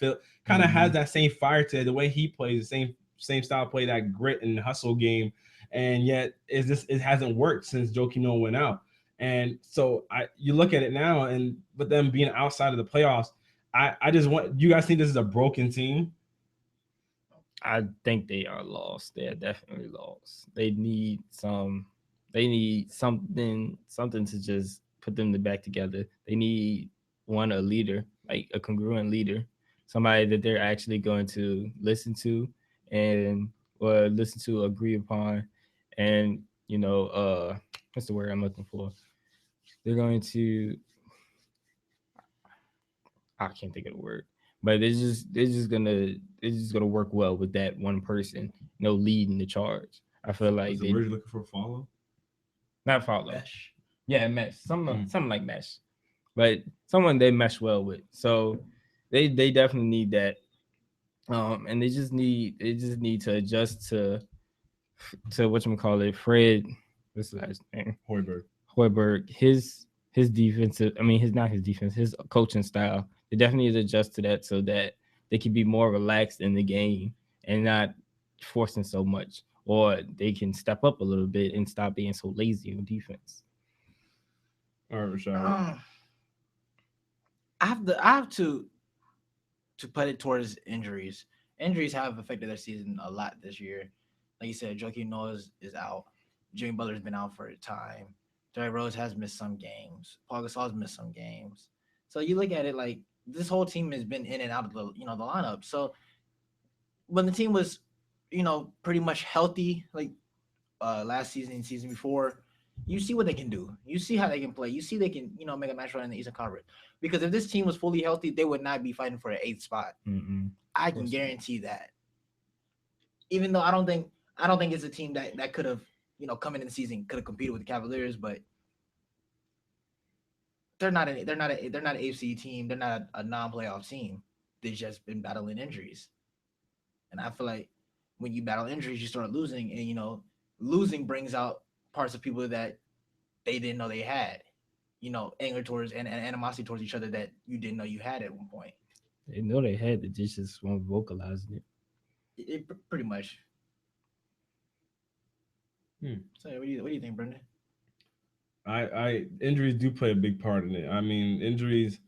has that same fire to it, the way he plays, the same style of play, that grit and hustle game. And yet it hasn't worked since Joakim Noah went out. And so you look at it now, and with them being outside of the playoffs, I just want you guys think this is a broken team? I think they are lost. They are definitely lost. They need something to just put them back together. They need a leader, like a congruent leader, somebody that they're actually going to listen to and agree upon. And what's the word I'm looking for? They're going to, I can't think of the word, but they're just gonna work well with that one person, leading the charge. I feel like the word you're looking for, follow? Not follow. Mesh. Yeah, mesh. Something like mesh. But someone they mesh well with. So they definitely need that. And they just need to adjust to whatchamacallit, Fred, what's his last name? Hoiberg, his defensive, his coaching style. They definitely need to adjust to that so that they can be more relaxed in the game and not forcing so much, or they can step up a little bit and stop being so lazy on defense. All right, Rashad. I have to put it towards injuries. Injuries have affected their season a lot this year. Like you said, Joakim Noah is out. Jimmy Butler's been out for a time. Derrick Rose has missed some games. Pau Gasol's missed some games. So you look at it like this whole team has been in and out of the lineup. So when the team was, pretty much healthy, like last season and season before, you see what they can do. You see how they can play. You see they can, make a nice run in the Eastern Conference. Because if this team was fully healthy, they would not be fighting for an 8th spot. I can guarantee that. Even though I don't think it's a team that could have, coming in the season could have competed with the Cavaliers, but they're not an AFC team. They're not a non-playoff team. They've just been battling injuries. And I feel like when you battle injuries, you start losing, and losing brings out parts of people that they didn't know they had. Anger towards and animosity towards each other that you didn't know you had at one point. They know they had it, just weren't vocalizing it. It pretty much. So what do you think, Brendan? Injuries do play a big part in it. I mean, injuries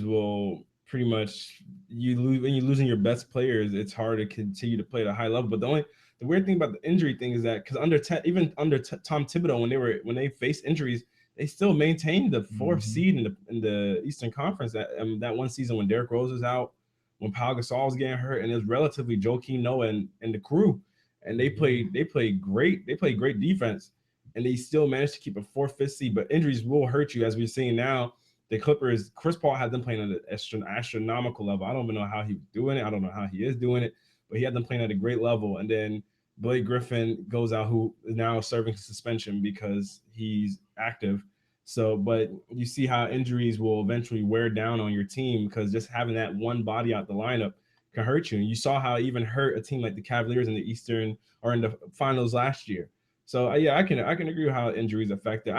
will pretty much when you're losing your best players, it's hard to continue to play at a high level. But the weird thing about the injury thing is that because under Tom Thibodeau, when they faced injuries, they still maintained the 4th seed in the Eastern Conference. That one season when Derrick Rose was out, when Pau Gasol was getting hurt, and it was relatively Joakim Noah and the crew, and they played great. They played great defense. and they still managed to keep a 4th, 5th seed. But injuries will hurt you, as we're seeing now. The Clippers, Chris Paul had them playing at an astronomical level. I don't even know how he was doing it. I don't know how he is doing it, but he had them playing at a great level. And then Blake Griffin goes out, who is now serving suspension because he's active. So, but you see how injuries will eventually wear down on your team, because just having that one body out the lineup can hurt you. And you saw how it even hurt a team like the Cavaliers in the Eastern or in the finals last year. So yeah, I can agree with how injuries affect it.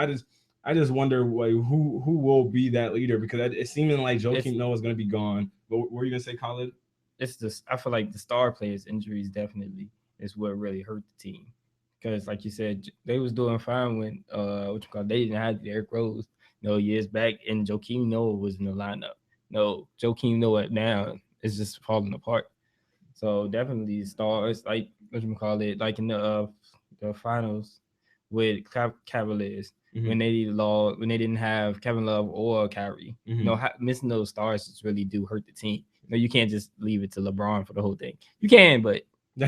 I just wonder who will be that leader, because it's seeming like Joakim Noah is going to be gone. But what were you going to say, Khalid? It's just, I feel like the star players' injuries definitely is what really hurt the team. Because like you said, they was doing fine when they didn't have Derrick Rose, years back, and Joakim Noah was in the lineup. No, Joakim Noah now is just falling apart. So definitely stars, like like in the finals with Cavaliers, when they didn't have Kevin Love or Kyrie. Missing those stars just really do hurt the team. You can't just leave it to LeBron for the whole thing. You can, but you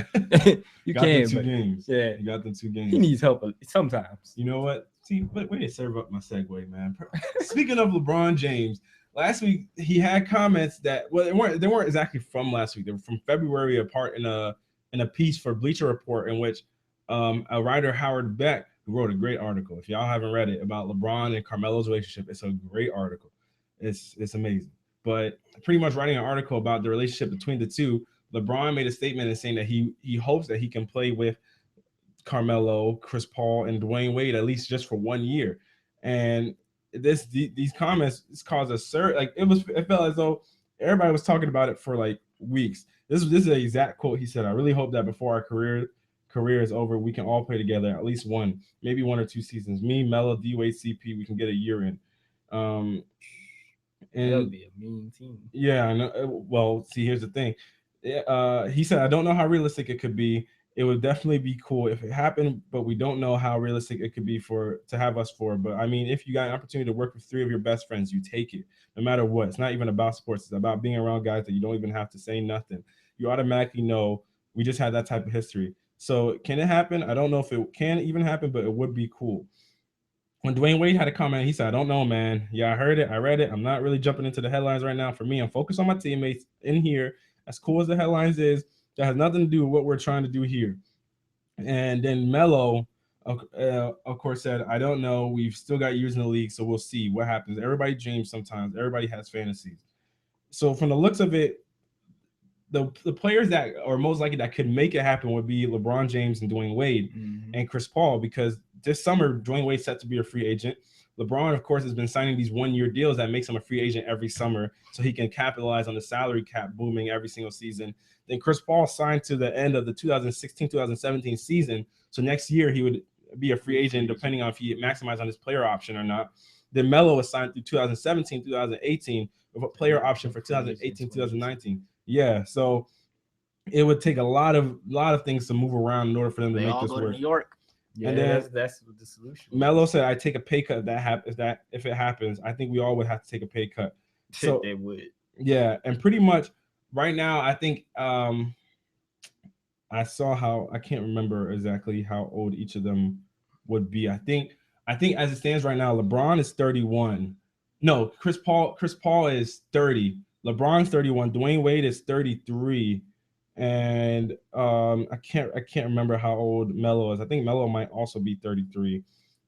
got them 2 games. Yeah, you got them 2 games. He needs help sometimes. You know what? See, but way to serve up my segue, man. Speaking of LeBron James, last week he had comments that, well, they weren't exactly from last week. They were from February, apart in a piece for Bleacher Report, in which a writer, Howard Beck, who wrote a great article. If y'all haven't read it, about LeBron and Carmelo's relationship, it's a great article. It's amazing. But pretty much writing an article about the relationship between the two, LeBron made a statement in saying that he hopes that he can play with Carmelo, Chris Paul, and Dwayne Wade at least just for 1 year. And these comments caused it felt as though everybody was talking about it for like weeks. This is an exact quote. He said, "I really hope that before our career is over, we can all play together at least one, maybe 1 or 2 seasons. Me, Melo, D Wade, CP, we can get a year in." And that would be a mean team. Yeah, I know. Well, see, here's the thing. He said, "I don't know how realistic it could be. It would definitely be cool if it happened, but we don't know how realistic it could be to have us for. But I mean, if you got an opportunity to work with 3 of your best friends, you take it, no matter what. It's not even about sports. It's about being around guys that you don't even have to say nothing. You automatically know we just had that type of history. So can it happen? I don't know if it can even happen, but it would be cool." When Dwayne Wade had a comment, he said, "I don't know, man. Yeah, I heard it. I read it. I'm not really jumping into the headlines right now. For me, I'm focused on my teammates in here. As cool as the headlines is, that has nothing to do with what we're trying to do here." And then Melo, of course, said, "I don't know. We've still got years in the league, so we'll see what happens. Everybody dreams sometimes. Everybody has fantasies." So from the looks of it, the players that are most likely that could make it happen would be LeBron James and Dwayne Wade and Chris Paul, because this summer Dwayne Wade's set to be a free agent. LeBron, of course, has been signing these 1-year deals that makes him a free agent every summer, so he can capitalize on the salary cap booming every single season. Then Chris Paul signed to the end of the 2016-2017 season, so next year he would be a free agent depending on if he maximized on his player option or not. Then Melo was signed through 2017-2018 with a player option for 2018-2019. Yeah, so it would take a lot of things to move around in order for them to make this work. New York. Yeah, and then that's the solution. Melo said, "I take a pay cut if it happens. I think we all would have to take a pay cut." So they would. Yeah, and pretty much right now, I think I saw how I can't remember exactly how old each of them would be. I think as it stands right now, LeBron is 31. No, Chris Paul is 30. LeBron's 31. Dwayne Wade is 33. And I can't remember how old Melo is. I think Melo might also be 33.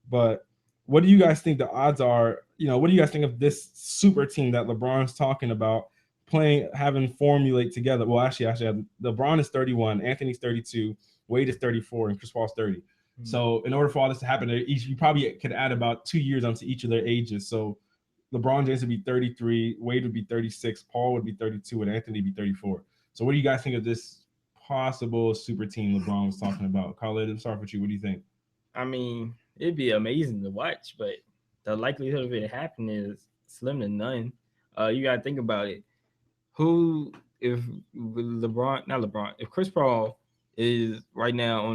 But what do you guys think the odds are? What do you guys think of this super team that LeBron's talking about having formulate together? Well, actually, LeBron is 31, Anthony's 32, Wade is 34, and Chris Paul's 30. So in order for all this to happen, you probably could add about 2 years onto each of their ages. So LeBron James would be 33, Wade would be 36, Paul would be 32, and Anthony would be 34. So what do you guys think of this possible super team LeBron was talking about? Khalid, I'm sorry for you. What do you think? I mean, it'd be amazing to watch, but the likelihood of it happening is slim to none. You got to think about it. If Chris Paul is right now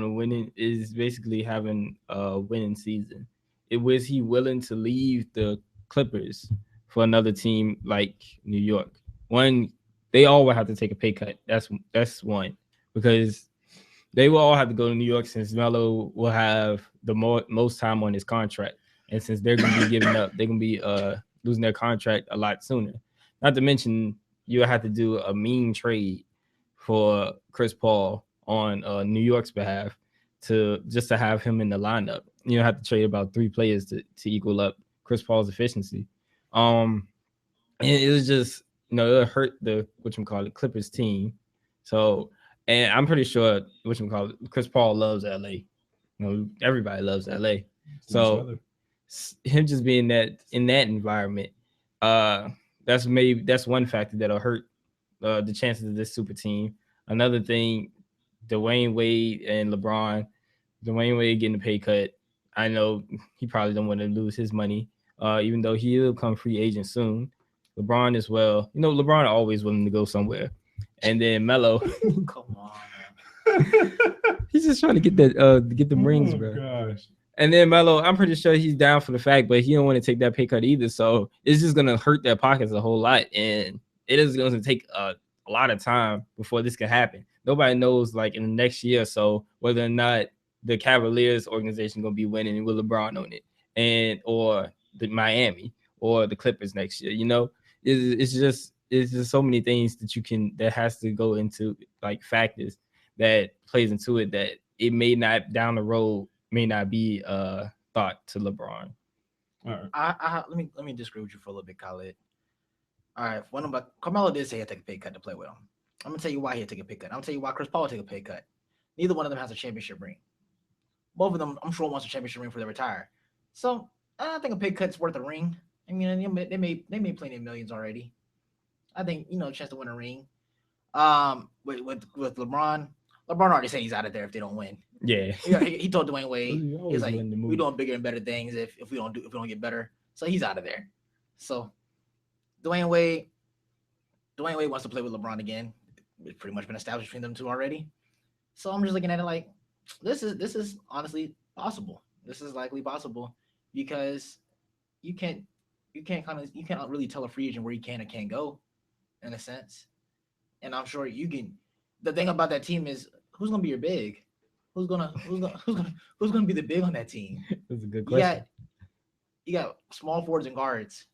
is basically having a winning season, was he willing to leave the Clippers for another team like New York? One, they all would have to take a pay cut. That's one, because They will all have to go to New York since Melo will have the most time on his contract, and since they're going to be giving up, they're going to be losing their contract a lot sooner. Not to mention, you'll have to do a mean trade for Chris Paul on New York's behalf to have him in the lineup. You have to trade about 3 players to equal up Chris Paul's efficiency. And it was just, it'll hurt the Clippers team. So, and I'm pretty sure Chris Paul loves LA. Everybody loves LA. So him just being in that environment, that's one factor that'll hurt the chances of this super team. Another thing, Dwayne Wade and LeBron. Dwayne Wade getting a pay cut. I know he probably don't want to lose his money, even though he will become free agent soon. LeBron as well. LeBron always willing to go somewhere. And then Melo. Come on. He's just trying to get the rings, bro. Gosh. And then Melo, I'm pretty sure he's down for the fact, but he don't want to take that pay cut either. So it's just gonna hurt their pockets a whole lot, and it is going to take a lot of time before this can happen. Nobody knows, like, in the next year or so, whether or not the Cavaliers organization gonna be winning with LeBron on it, or the Miami or the Clippers next year. It's just so many things that has to go into, like, factors that plays into it, that it may not down the road may not be thought to LeBron. All right. Let me disagree with you for a little bit, Khaled. All right, Carmelo did say he had to take a pay cut to play with him. I'm gonna tell you why he had to take a pay cut. I'm gonna tell you why Chris Paul took a pay cut. Neither one of them has a championship ring. Both of them, I'm sure, wants a championship ring before they retire. So I don't think a pay cut's worth a ring. I mean, they made plenty of millions already. I think a chance to win a ring. With LeBron already said he's out of there if they don't win. Yeah, he told Dwayne Wade, he's like, we're doing bigger and better things if we don't get better. So he's out of there. So Dwayne Wade wants to play with LeBron again. It's pretty much been established between them two already. So I'm just looking at it like, this is honestly possible. This is likely possible because you can't really tell a free agent where he can and can't go, in a sense. And I'm sure you can. The thing about that team is, who's gonna be your big? Who's gonna be the big on that team? That's a good question. You got small forwards and guards,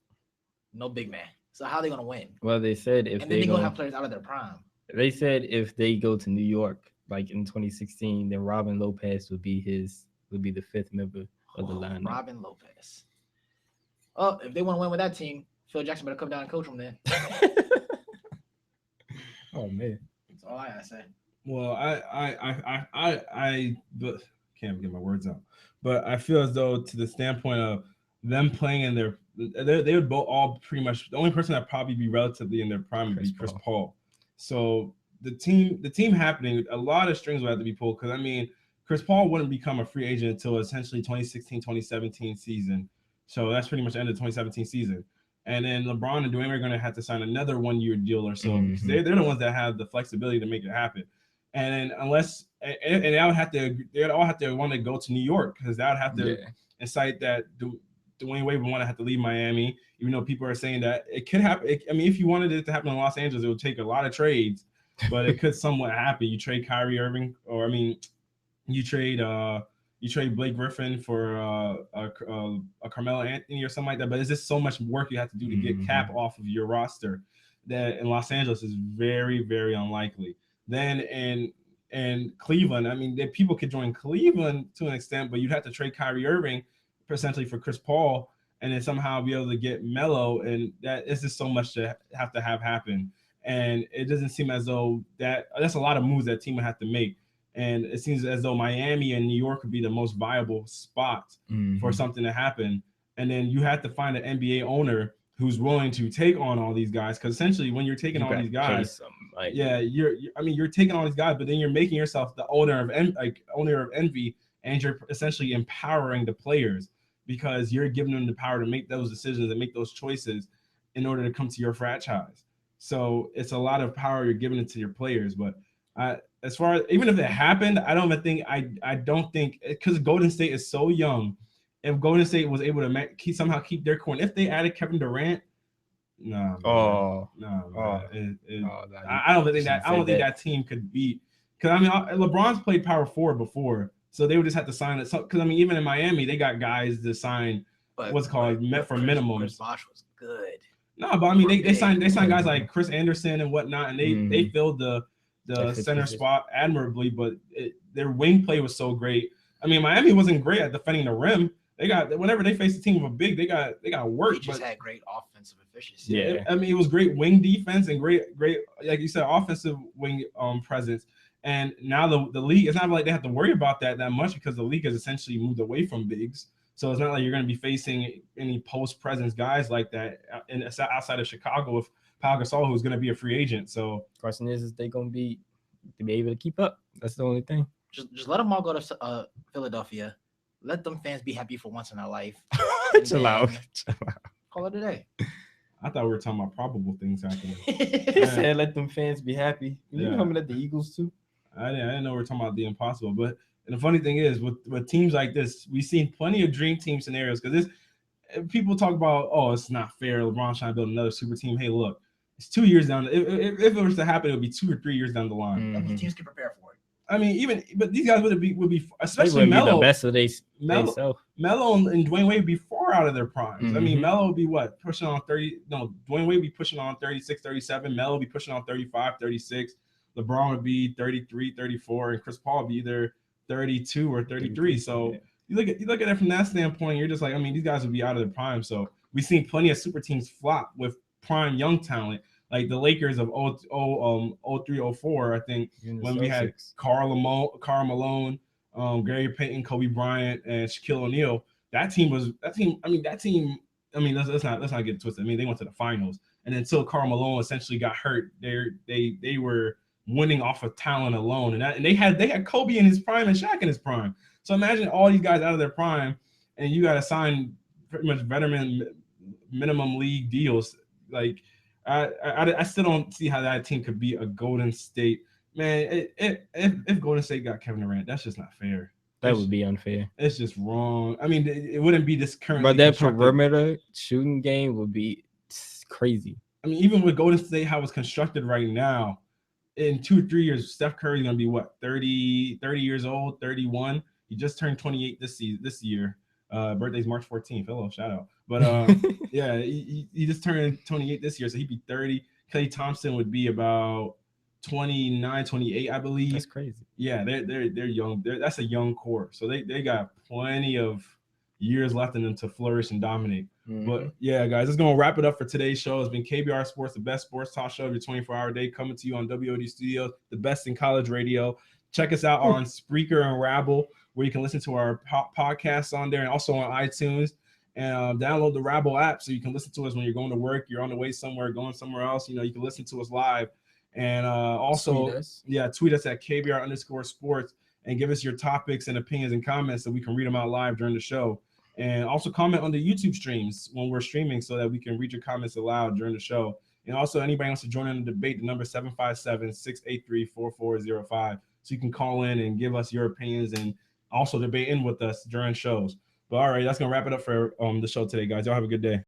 no big man. So how are they gonna win? Well, they said then they're gonna have players out of their prime. They said if they go to New York, like in 2016, then Robin Lopez would be the 5th member of the lineup. Robin Lopez. Oh, if they want to win with that team, Phil Jackson better come down and coach them then. Oh man, that's all I gotta say. Well, I can't get my words out, but I feel as though, to the standpoint of them playing in they would both all pretty much, the only person that probably be relatively in their prime would be Chris Paul. So the team happening, a lot of strings would have to be pulled, because I mean, Chris Paul wouldn't become a free agent until essentially 2016-2017 season. So that's pretty much the end of the 2017 season. And then LeBron and Dwayne are going to have to sign another 1-year deal or so, because they're the ones that have the flexibility to make it happen. And then they'd all have to want to go to New York, because that would have to incite that Dwayne Wade would want to have to leave Miami, even though people are saying that it could happen. I mean, if you wanted it to happen in Los Angeles, it would take a lot of trades, but it could somewhat happen. You trade Kyrie Irving, or I mean, you trade Blake Griffin for a Carmelo Anthony or something like that. But it's just so much work you have to do to get Cap off of your roster that in Los Angeles is very, very unlikely. Then in Cleveland, I mean, people could join Cleveland to an extent, but you'd have to trade Kyrie Irving essentially for Chris Paul, and then somehow be able to get Melo, and that is just so much to have happen. And it doesn't seem as though that's a lot of moves that team would have to make. And it seems as though Miami and New York would be the most viable spots for something to happen. And then you have to find an NBA owner who's willing to take on all these guys, because essentially when you're taking all these guys, you're taking all these guys, but then you're making yourself the owner of envy, and you're essentially empowering the players, because you're giving them the power to make those decisions and make those choices in order to come to your franchise. So it's a lot of power you're giving it to your players. But as far as, even if it happened, I don't think, because Golden State is so young, if Golden State was able to somehow keep their core, if they added Kevin Durant, I don't think that team could beat Because I mean, LeBron's played power forward before, so they would just have to sign it. Because I mean, even in Miami, they got guys to sign what's called for minimums. Chris Bosh was good. No, but I mean, they signed guys like Chris Anderson and whatnot, and they filled the center spot admirably. But their wing play was so great. I mean, Miami wasn't great at defending the rim. They got whenever they faced a team with a big, they got work. They just had great offensive efficiency. Yeah, I mean, it was great wing defense and great like you said, offensive wing presence. And now the league, it's not like they have to worry about that much because the league has essentially moved away from bigs. So it's not like you're going to be facing any post presence guys like that outside of Chicago with Pau Gasol, who's going to be a free agent. So question is they going to be able to keep up? That's the only thing. Just let them all go to Philadelphia. Let them fans be happy for once in their life. Chill out. Call it a day. I thought we were talking about probable things happening. You said let them fans be happy. You coming at the Eagles too? I didn't know we were talking about the impossible. But and the funny thing is, with teams like this, we've seen plenty of dream team scenarios because people talk about, oh, it's not fair. LeBron's trying to build another super team. Hey, look, it's 2 years down. If it was to happen, it would be 2 or 3 years down the line. Mm-hmm. Teams can prepare for it. I mean, but these guys would be especially Melo. The best of Melo and Dwayne Wade would be far out of their primes. Mm-hmm. I mean, Melo would be pushing on 30. No, Dwayne Wade would be pushing on 36, 37. Melo would be pushing on 35, 36. LeBron would be 33, 34, and Chris Paul would be either 32 or 33. So you look at it from that standpoint, you're just like, I mean, these guys would be out of their prime. So we've seen plenty of super teams flop with prime young talent, like the Lakers of 03, 04, I think, when we had Karl Malone, Gary Payton, Kobe Bryant, and Shaquille O'Neal. That team. I mean, let's not get twisted. I mean, they went to the finals, and until Karl Malone essentially got hurt, they were winning off of talent alone, and they had Kobe in his prime and Shaq in his prime. So imagine all these guys out of their prime, and you got to sign pretty much veteran minimum league deals. Like I still don't see how that team could be a Golden State. Man, if Golden State got Kevin Durant, that's just not fair. That would be unfair. It's just wrong. I mean, it wouldn't be this current. But that perimeter shooting game would be crazy. I mean, even with Golden State, how it's constructed right now, in 2 or 3 years, Steph Curry's gonna be what, 30 years old, 31. He just turned 28 this year. Birthday's March 14th. Hello, shout out. But yeah, he just turned 28 this year, so he'd be 30. Klay Thompson would be about 29, 28, I believe. That's crazy. Yeah, they're young. That's a young core, so they got plenty of years left in them to flourish and dominate. Mm-hmm. But yeah, guys, that's gonna wrap it up for today's show. It's been KBR Sports, the best sports talk show of your 24-hour day, coming to you on WOD Studios, the best in college radio. Check us out on Spreaker and Rabble, where you can listen to our podcasts on there, and also on iTunes. And download the Rabble app so you can listen to us when you're going to work, you're on the way somewhere, going somewhere else. You can listen to us live. And also, tweet us at KBR_sports and give us your topics and opinions and comments so we can read them out live during the show. And also comment on the YouTube streams when we're streaming so that we can read your comments aloud during the show. And also, anybody wants to join in the debate, the number 757-683-4405. So you can call in and give us your opinions and also debate in with us during shows. But all right, that's going to wrap it up for the show today, guys. Y'all have a good day.